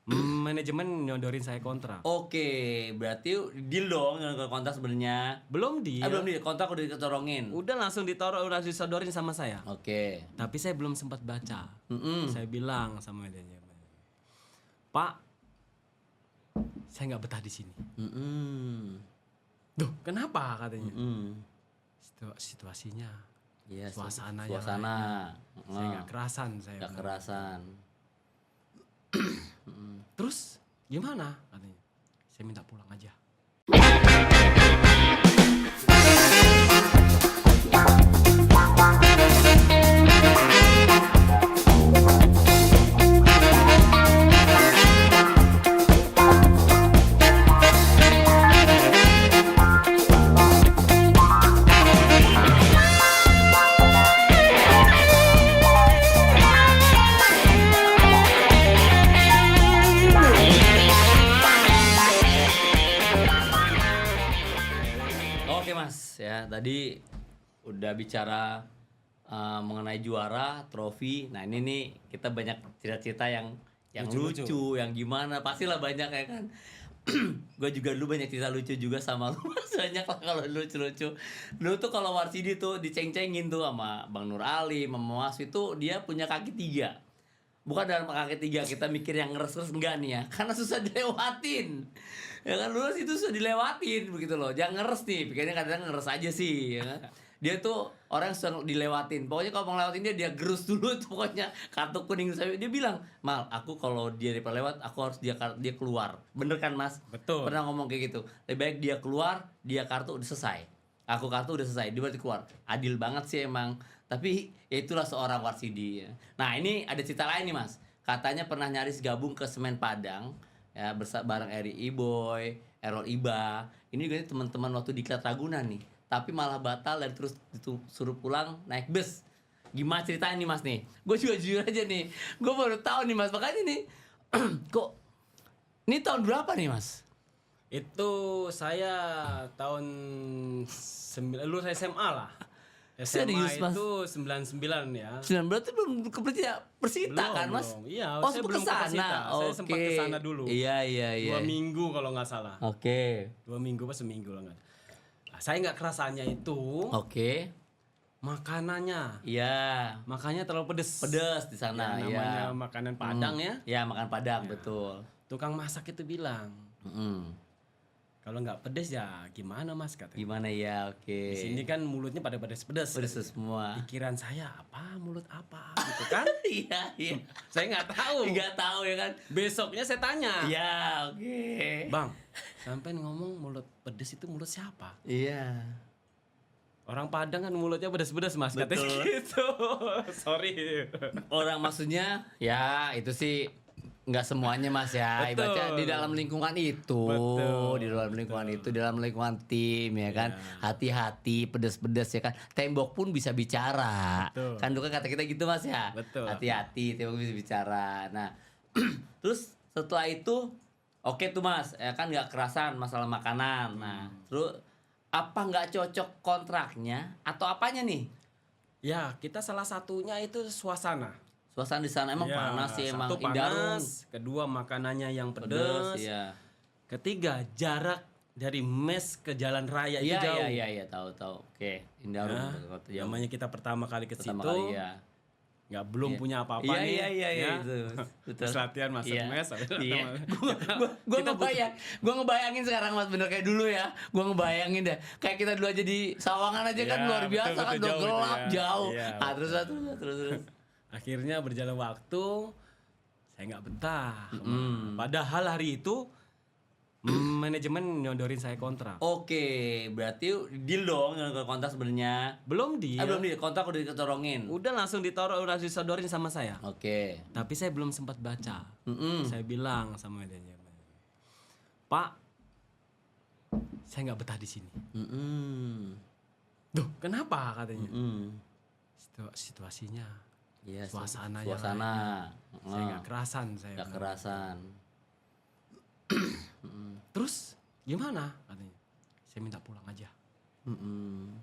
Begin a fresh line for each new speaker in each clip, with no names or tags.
Manajemen nyodorin saya kontrak.
Oke, berarti deal dong dengan kontrak sebenarnya.
Belum deal.
Belum deal, kontrak udah dicorongin.
Udah langsung udah disodorin sama saya.
Oke.
Tapi saya belum sempat baca. Saya bilang sama manajemen, Pak, saya nggak betah di sini. Duh, kenapa katanya? Situasinya,
Iya,
suasananya.
suasana.
Saya nggak kerasan, saya
Nggak
bilang.
kerasan.
Terus gimana katanya? Saya minta pulang aja.
Oke Mas, ya tadi udah bicara mengenai juara, trofi. Nah ini nih kita banyak cerita-cerita yang lucu, yang gimana, pastilah banyak ya kan. Gue juga dulu banyak cerita lucu juga sama lu Mas, banyak lah kalau lucu-lucu. Dulu tuh kalau Warsidi tuh diceng-cengin tuh sama Bang Nur Ali, Mama Mas itu dia punya kaki 3. Bukan dalam kaki 3 kita mikir yang ngeres-ngeres enggak nih ya, karena susah dilewatin. Ya kan lulus itu susah dilewatin begitu loh. Jangan ngeres nih, pikirnya kadang ngeres aja sih ya kan. Dia tuh orang yang susah dilewatin. Pokoknya kalau mau ngelewatin dia gerus dulu tuh pokoknya kartu kuning saya. Dia bilang, "Mal, aku kalau dia lewat aku harus dia keluar." Bener kan Mas?
Betul.
Pernah ngomong kayak gitu. Lebih baik dia keluar, dia kartu udah selesai. Aku kartu udah selesai, dia berarti keluar. Adil banget sih emang. Tapi ya itulah seorang Warsidi ya. Nah ini ada cerita lain nih Mas. Katanya pernah nyaris gabung ke Semen Padang ya bareng Eri Iboy, Errol Iba. Ini juga teman-teman waktu di Klat Ragunan nih. Tapi malah batal dan terus disuruh pulang naik bus. Gimana ceritanya nih Mas nih? Gue juga jujur aja nih. Gue baru tahu nih Mas. Makanya nih kok ini tahun berapa nih Mas?
Itu saya tahun lulus SMA lah.
Serius,
SMA
Mas?
itu 99 ya.
9 berarti belum ke Persita kan Mas?
Belum. Iya,
Oh,
saya
sempat
belum ke
kesana.
Persita. Saya sempat
Oke.
kesana dulu.
Iya.
2 minggu kalau nggak salah.
Oke.
2 minggu apa seminggu lah nggak. Nah, saya nggak kerasannya itu
Oke.
makanannya.
Iya.
Makanya terlalu pedes.
Pedas di sana
Ya,
ya.
namanya makanan Padang ya.
Ya makan Padang betul.
Tukang masak itu bilang, kalau nggak pedes ya gimana Mas katanya.
Gimana ya? Oke.
Di sini kan mulutnya pada pedes-pedes.
Pedas semua.
Pikiran saya apa mulut apa gitu kan?
Iya.
Saya nggak tahu.
Nggak tahu ya kan?
Besoknya saya tanya,
Ya, oke.
Bang, sampai ngomong mulut pedes itu mulut siapa?
Iya.
Orang Padang kan mulutnya pedes-pedes Mas,
Betul.
katanya gitu. Sorry.
Orang maksudnya ya itu sih nggak semuanya Mas ya.
Betul.
Ibaratnya di dalam lingkungan itu,
Betul,
di dalam lingkungan
betul.
itu, di dalam lingkungan tim ya kan. Hati-hati, pedes-pedes ya kan. Tembok pun bisa bicara.
Betul.
Kan dulu kan kata kita gitu Mas ya.
Betul.
Hati-hati, tembok bisa bicara. Nah, terus setelah itu oke tuh Mas, ya kan nggak kerasan masalah makanan. Nah, terus apa nggak cocok kontraknya atau apanya nih?
Ya, kita salah satunya itu suasana.
Suasana di sana emang
Ya,
panas sih emang
satu
Indarung
panas, kedua makanannya yang
pedes
pedes,
ya.
ketiga jarak dari mes ke jalan raya itu
Iya
jauh.
iya tahu. Oke, Indarung
Ya,
kota jauh.
namanya kita pertama kali ke situ,
Pertama kali ya.
belum
Iya.
punya apa-apa
Iya,
nih.
iya,
ya.
itu. Betul.
Terus latihan masuk
Iya.
mes.
Iya. Gua ngebayangin sekarang Mas bener kayak dulu ya. Gua ngebayangin deh. Kayak kita dulu aja di Sawangan aja kan
Iya,
luar biasa
betul,
kan
betul,
udah
jauh itu
gelap
ya.
jauh.
Iya,
Ah terus.
Akhirnya berjalan waktu, saya nggak betah. Padahal hari itu manajemen nyodorin saya kontrak.
Oke, berarti deal dong dengan kontrak sebenarnya.
Belum deal.
Belum deal, kontrak udah dicorongin.
Udah langsung udah disodorin sama saya.
Oke.
Tapi saya belum sempat baca. Saya bilang sama manajemen, Pak, saya nggak betah di sini. Duh, kenapa katanya? Situasinya,
Iya,
suasananya.
suasana.
Saya nggak kerasan, saya
Nggak
bilang.
kerasan.
Terus gimana katanya? Saya minta pulang aja.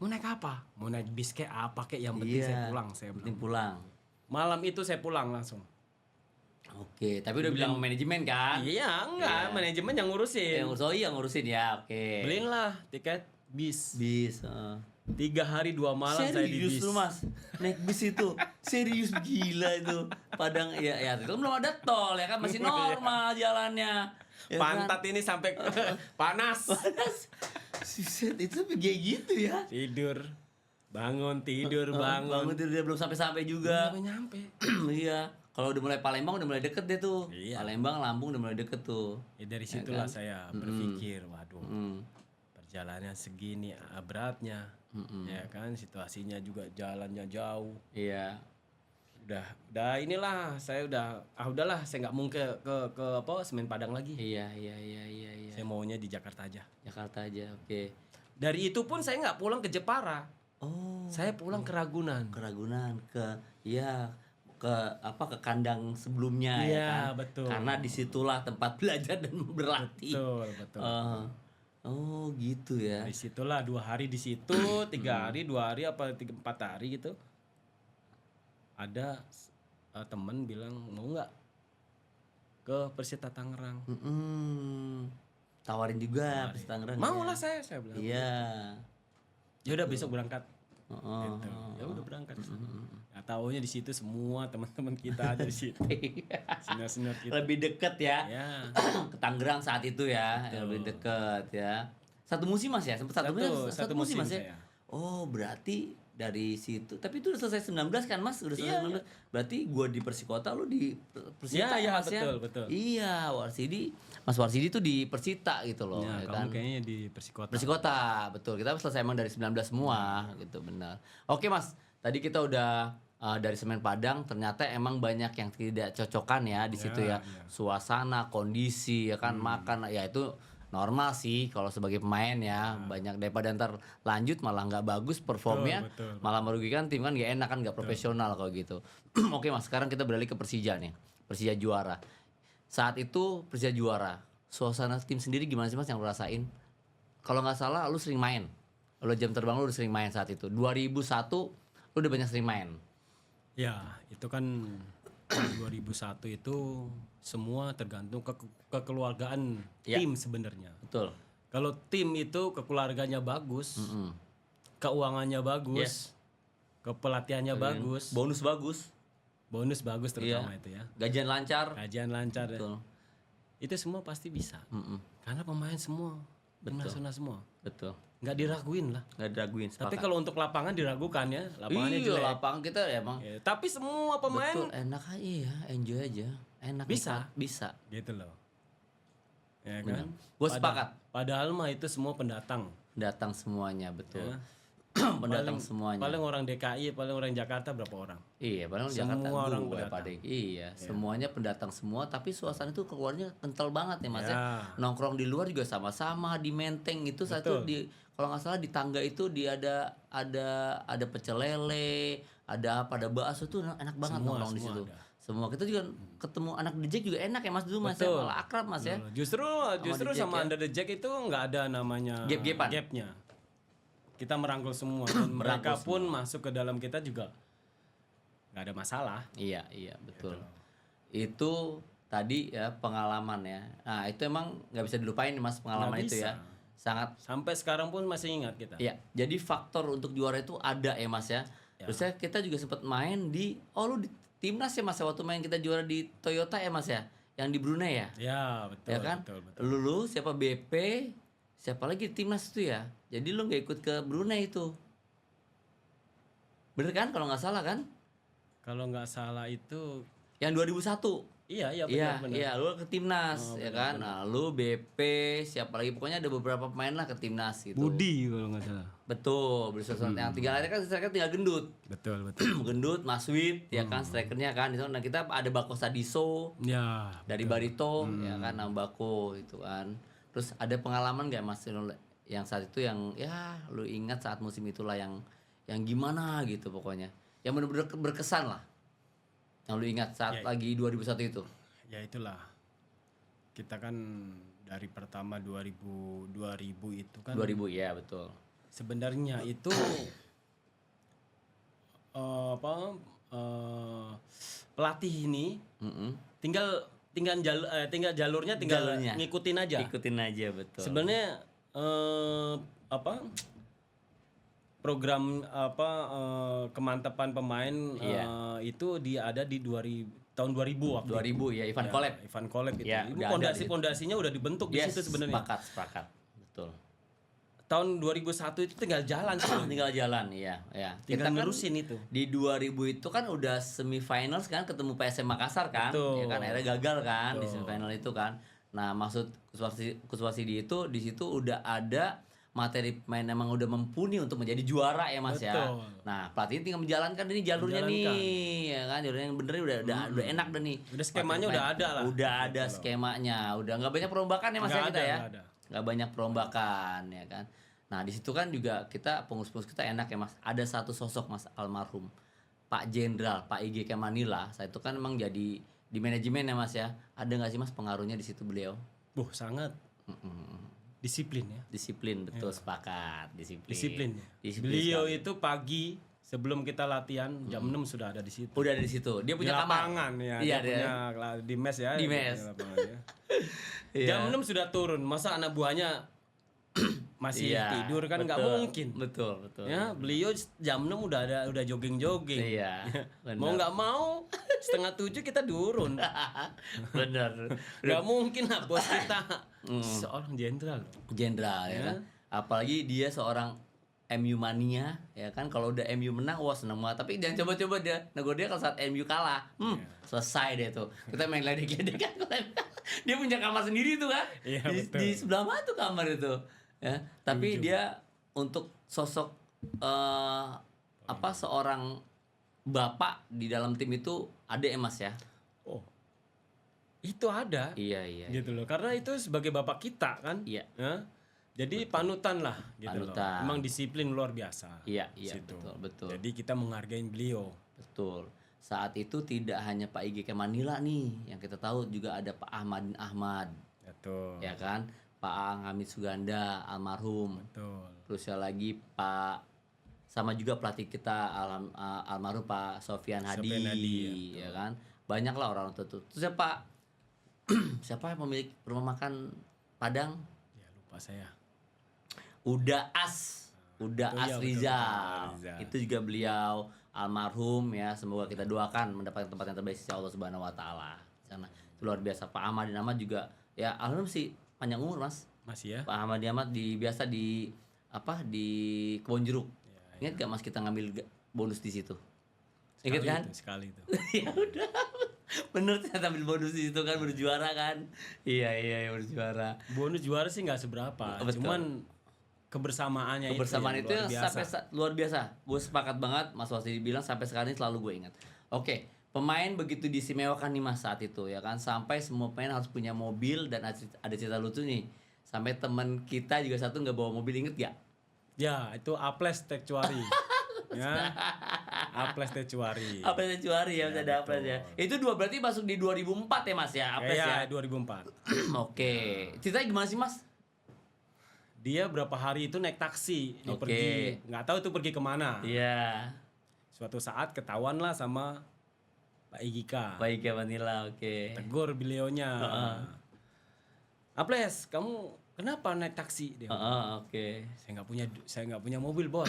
Mau naik apa? Mau naik bis kayak apa kayak yang penting
Iya,
saya pulang. Saya
penting
bilang.
pulang.
Malam itu saya pulang langsung.
Oke, tapi udah bilang manajemen kan?
Iya, enggak,
Iya.
manajemen yang ngurusin.
Yang ngurusin ya, oke.
Beliin lah tiket bis.
Bis.
3 hari 2 malam saya di
Serius
bis.
lu mas, naik bis itu, serius gila itu. Padang ya itu belum ada tol ya kan, masih normal jalannya. Ya kan?
Pantat ini sampai panas.
Siset, itu kayak gitu ya.
Tidur, bangun, tidur, bangun.
Tidur dia belum sampai juga.
Belum nyampe.
Iya, kalau udah mulai Palembang udah mulai deket deh tuh.
Iya.
Palembang, Lampung udah mulai deket tuh.
Ya dari situlah
kan?
saya berpikir, waduh,
Hmm.
perjalanan segini beratnya. Ya kan, situasinya juga jalannya jauh.
Iya.
Udah inilah saya udahlah saya nggak mau ke Semen Padang lagi.
Iya.
Saya maunya di Jakarta aja.
Jakarta aja, oke.
Dari itu pun saya nggak pulang ke Jepara.
Oh,
Saya pulang ke Ragunan.
ke Ragunan, ke kandang sebelumnya ya
Iya,
kan.
betul.
Karena disitulah tempat belajar dan berlatih.
Betul.
Oh gitu ya.
Di situlah 2 hari di situ, 3 hari, 2 hari apa 4 hari gitu. Ada temen bilang mau nggak ke Persita Tangerang.
Tawarin juga Persita Tangerang.
Mau
ya.
lah saya bilang.
Iya.
Ya udah besok berangkat.
Oh,
Gitu. Ya udah berangkat. Nah, taunya di situ semua teman-teman kita ada di situ. Senior-senior kita.
Lebih deket ya.
Ya.
Ke Tangerang saat itu ya, lebih deket ya. Satu musim mas ya, sempat
Satu musim
mas ya.
saya.
Oh berarti dari situ, tapi itu udah selesai 19 kan mas, udah selesai 19. Berarti gua di Persikota, lu di Persita
Iya,
mas ya.
betul.
Iya, Mas Warsidi tuh di Persita gitu loh.
Ya,
Ya
kamu
kan?
kayaknya di Persikota.
Persikota, betul. Kita selesai emang dari 19 semua, gitu benar. Oke mas, tadi kita udah dari Semen Padang, ternyata emang banyak yang tidak cocokan ya di situ ya. Suasana, kondisi, ya kan, makan, ya itu normal sih kalau sebagai pemain ya. Banyak daripada ntar lanjut malah nggak bagus performnya,
Betul.
malah merugikan tim kan, nggak enak kan, nggak profesional kalau gitu. Oke mas, sekarang kita beralih ke Persija nih, Persija juara. Saat itu Persija juara, suasana tim sendiri gimana sih mas yang lu rasain? Kalau nggak salah lu sering main, lu jam terbang lu udah sering main saat itu. 2001 lu udah banyak sering main.
Ya, itu kan 2001 itu semua tergantung kekeluargaan
Ya.
tim sebenarnya.
Betul.
Kalau tim itu kekeluarganya bagus, keuangannya bagus, kepelatihannya bagus,
Bonus bagus,
bonus bagus terutama itu ya.
gajian lancar.
Kajian lancar.
Betul.
Itu semua pasti bisa. Karena pemain semua tim nasional semua.
Betul.
Nggak diraguin lah.
Nggak diraguin.
Tapi kalau untuk lapangan diragukan ya, lapangannya
iya,
jelek.
lapangan kita emang
Ya, tapi semua pemain
betul enak aja ya, enjoy aja, enak
Bisa.
nikmat, bisa.
gitu loh. Ya kan?
Gue sepakat.
Padahal mah itu semua pendatang.
Datang semuanya, betul.
Ya.
Pendatang semuanya.
Paling orang DKI, paling orang Jakarta berapa orang?
Iya, padahal
Semua
Jakarta
orang
gue
pendatang.
pada iya, semuanya pendatang semua, tapi suasana itu keluarnya kental banget ya mas ya.
Ya.
Nongkrong di luar juga sama-sama di Menteng itu satu di kalau nggak salah di tangga itu di ada pecel lele, ada apa, ada bakso tuh enak banget nongkrong di situ.
ada.
Semua kita juga ketemu anak The Jack juga enak ya mas dulu mas ya,
Betul.
malah akrab mas ya.
Justru
The Jack
sama
ya.
Under the Jack itu nggak ada namanya
Gap-gapan.
gapnya. Kita merangkul semua dan mereka pun masuk ke dalam kita juga nggak ada masalah.
Iya betul. Itu tadi ya pengalaman ya. Nah itu emang nggak bisa dilupain nih, mas pengalaman
Nggak
itu
bisa.
ya. Sangat.
Sampai sekarang pun masih ingat kita.
Iya. Jadi faktor untuk juara itu ada ya mas ya. Terusnya kita juga sempat main di lu di timnas ya mas ya, waktu main kita juara di Toyota ya mas ya, yang di Brunei ya.
Ya betul.
Ya kan?
Betul.
Lu siapa BP, siapa lagi di timnas itu ya. Jadi lu nggak ikut ke Brunei itu. Bener kan kalau nggak salah kan?
Kalau nggak salah itu
Yang 2001.
iya benar.
Iya, lu ke timnas ya kan. Nah, lu BP, siapa lagi, pokoknya ada beberapa pemain lah ke timnas gitu.
Budi kalau nggak salah.
Betul, bersama yang tinggal aja kan striker tinggal gendut.
Betul.
Gendut, Maswid ya kan strikernya kan. Itu nah kita ada Bako Sadiso
Ya.
dari Barito ya kan, nama Bako itu kan. Terus ada pengalaman nggak Mas yang saat itu yang ya lu ingat saat musim itulah yang gimana gitu pokoknya. Yang benar-benar berkesan lah. Yang lu ingat saat lagi 2001 itu.
Ya itulah. Kita kan dari pertama 2000 itu kan
2000 ya betul.
sebenarnya itu pelatih ini tinggal jalurnya ngikutin aja.
Ikutin aja, betul.
Sebenarnya program kemantapan pemain itu ada di tahun 2000 waktu
2000 ya, Ivan
Collab itu.
Ya,
Itu pondasinya udah dibentuk di situ sebenarnya.
Sepakat. Betul.
Tahun 2001 itu tinggal jalan sih.
Tinggal jalan, iya.
Tinggal
Kita
nerusin itu.
Di 2000 itu kan udah semifinal kan ketemu PSM Makassar kan.
Betul.
Ya kan akhirnya gagal kan di semifinal itu kan. Nah, maksud Kuswasidi itu di situ udah ada materi pemain emang udah mumpuni untuk menjadi juara ya Mas ya.
Betul.
Nah, pelatih tinggal menjalankan ini jalurnya nih, ya kan. Jalurnya yang bener udah enak dah nih.
Udah skemanya udah ada lah.
Udah ada skemanya, udah nggak banyak perombakan ya Mas ya kita ya. Nggak banyak perombakan ya kan. Nah, di situ kan juga kita pengurus-pengurus kita enak ya Mas. Ada satu sosok Mas almarhum Pak Jenderal, Pak IGK Manila. Saya itu kan emang jadi di manajemen ya Mas ya. Ada nggak sih Mas pengaruhnya di situ beliau?
Sangat. Disiplin ya.
Disiplin, betul, sepakat.
Disiplin. Beliau itu pagi sebelum kita latihan jam 6 sudah ada di situ.
Udah ada di situ. Dia punya
di
kamar.
lapangan ya.
Iya,
dia punya di mes ya.
Di mes.
Jam 6 sudah turun. Masa anak buahnya masih tidur kan nggak mungkin.
Betul.
Ya, beliau jam 6 udah jogging-jogging.
Iya.
Mau nggak mau 6:30 kita turun.
Bener.
Nggak mungkin lah bos kita seorang jenderal
Ya kan. Apalagi dia seorang MU mania ya kan. Kalau udah MU menang wah seneng banget. Tapi jangan coba-coba dia negur dia kalau saat MU kalah. Selesai deh tuh. Kita main ledek-ledekan. Dia punya kamar sendiri tuh kan.
Iya,
di sebelah mana tuh kamar itu. Ya, tapi dia untuk sosok seorang bapak di dalam tim itu ada ya Mas ya?
Oh, itu ada.
Iya.
Gitu loh. Karena itu sebagai bapak kita kan.
Iya.
Ya? Jadi panutan lah gitu loh. Emang disiplin luar biasa.
Iya,
Situ.
betul.
Jadi kita menghargai beliau.
Betul. Saat itu tidak hanya Pak IGK Manila nih, yang kita tahu juga ada Pak Ahmad.
Betul.
Ya kan? Pak Aang Hamid Suganda almarhum.
Betul.
Terus ya lagi Pak sama juga pelatih kita almarhum Pak Sofian Hadi, ya kan? Banyak lah orang itu. Terus siapa siapa yang pemilik rumah makan Padang?
Ya lupa saya.
Udah As Rizal.
Rizal.
Itu juga beliau almarhum ya. Semoga kita doakan mendapatkan tempat yang terbaik sisi Allah Subhanahu wa taala. Sana itu luar biasa. Pak Ahmad juga ya almarhum sih panjang umur Mas.
Masih ya?
Pak Ahmad biasa di Kebon Jeruk.
Ya.
Ingat gak Mas kita ngambil bonus di situ? Ingat kan?
Sekali itu.
Ya udah. Bener ternyata ambil bonus di situ kan berjuara kan? Iya berjuara.
Bonus juara sih nggak seberapa.
Betul.
Cuman kebersamaannya
itu yang sampai luar biasa. Gue sepakat banget Mas Wasidi bilang sampai sekarang ini selalu gue ingat. Oke, pemain begitu diistimewakan nih Mas saat itu ya kan, sampai semua pemain harus punya mobil dan ada cerita lucu nih. Sampai teman kita juga satu nggak bawa mobil, inget gak?
Ya, itu Aples Tecuari. Ya. Aples Tecuari.
Aples Tecuari ya, ada Aples ya. Itu berarti masuk di 2004 ya Mas ya, Aples ya.
2004.
Oke. Ceritanya gimana sih Mas?
Dia berapa hari itu naik taksi, dia pergi, nggak tahu itu pergi kemana.
Iya.
Suatu saat ketahuan lah sama Pak Igika.
Pak Igika Manila, oke.
Tegur beliaunya. Aples, kamu kenapa naik taksi? Dia
oke.
Saya nggak punya mobil bos.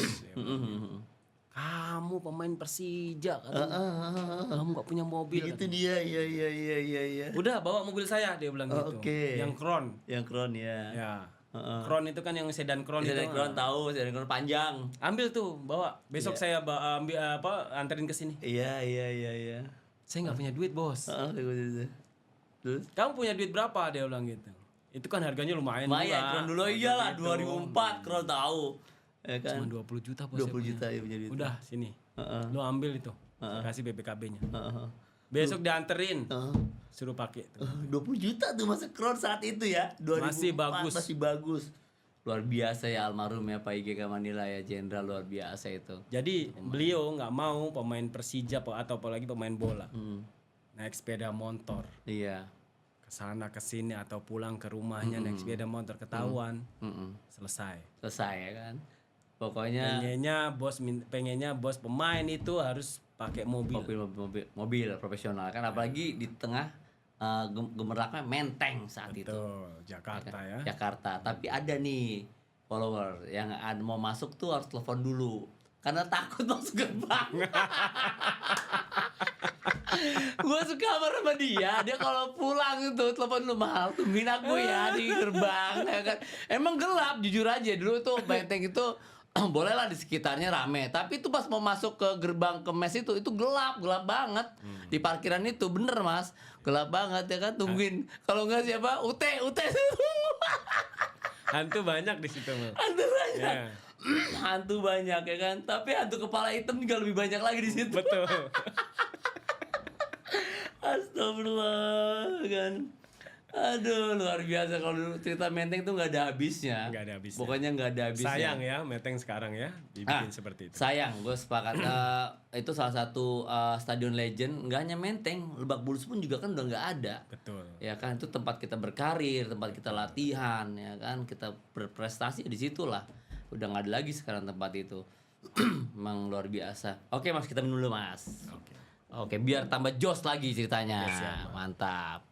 Kamu pemain Persija kan? Kamu nggak punya mobil.
Itu dia, iya.
Udah bawa mobil saya, dia bilang gitu.
Oke.
Yang Crown
Ya.
Ya. Crown itu kan yang sedan Crown itu.
Sedan Crown tahu, sedan Crown panjang.
Ambil tuh, bawa. Besok saya ambil anterin ke sini.
Iya.
Saya nggak punya duit bos.
Terus?
Kamu punya duit berapa? Dia bilang gitu. Itu kan harganya lumayan.
Crown dulu iyalah 2004 Crown tahu. Ya kan?
Cuma 20 juta bos.
20 juta ya punya duit.
Udah sini. Lu ambil itu. Saya kasih BPKB-nya. Besok dianterin. Suruh pakai.
20 juta tuh masuk Crown saat itu ya. 2004, masih bagus. Luar biasa ya almarhum ya Pak IGK Manila ya, jenderal luar biasa itu.
Jadi beliau nggak mau pemain Persija atau apalagi pemain bola naik sepeda motor.
Iya.
Kesana kesini atau pulang ke rumahnya naik sepeda motor, ketahuan. Selesai
ya kan. Pokoknya
pengennya bos pemain itu harus pakai mobil
profesional kan, apalagi di tengah gemerlapnya Menteng saat itu.
Betul, Jakarta ya.
Jakarta. Tapi ada nih follower yang mau masuk tuh harus telepon dulu karena takut masuk gerbang. Gue suka sama dia kalau pulang itu telepon lu, Mal, tungguin aku ya di gerbang, ya kan. Emang gelap, jujur aja dulu tuh Menteng itu boleh lah di sekitarnya rame, tapi itu pas mau masuk ke gerbang ke mes itu gelap banget. Di parkiran itu bener Mas, gelap banget ya kan, tungguin. Kalau nggak siapa? UT
Hantu banyak di situ, Mal.
hantu banyak.
Ya,
Hantu banyak ya kan, tapi hantu kepala hitam juga lebih banyak lagi di situ.
betul.
Astagfirullah kan. Aduh, luar biasa kalau dulu cerita Menteng tuh nggak ada habisnya.
Nggak ada habisnya.
Pokoknya nggak ada habisnya.
Sayang ya Menteng sekarang ya dibikin seperti itu.
Sayang, gue sepakat. Itu salah satu stadion legend. Nggak hanya Menteng, Lebak Bulus pun juga kan udah nggak ada.
Betul.
Ya kan, itu tempat kita berkarir, tempat kita latihan, ya kan, kita berprestasi di situlah. Udah nggak ada lagi sekarang tempat itu. Emang luar biasa. Oke Mas, kita minum dulu Mas.
Oke.
Oke, biar tambah jos lagi ceritanya.
Yes, ya, Mas.
Mantap.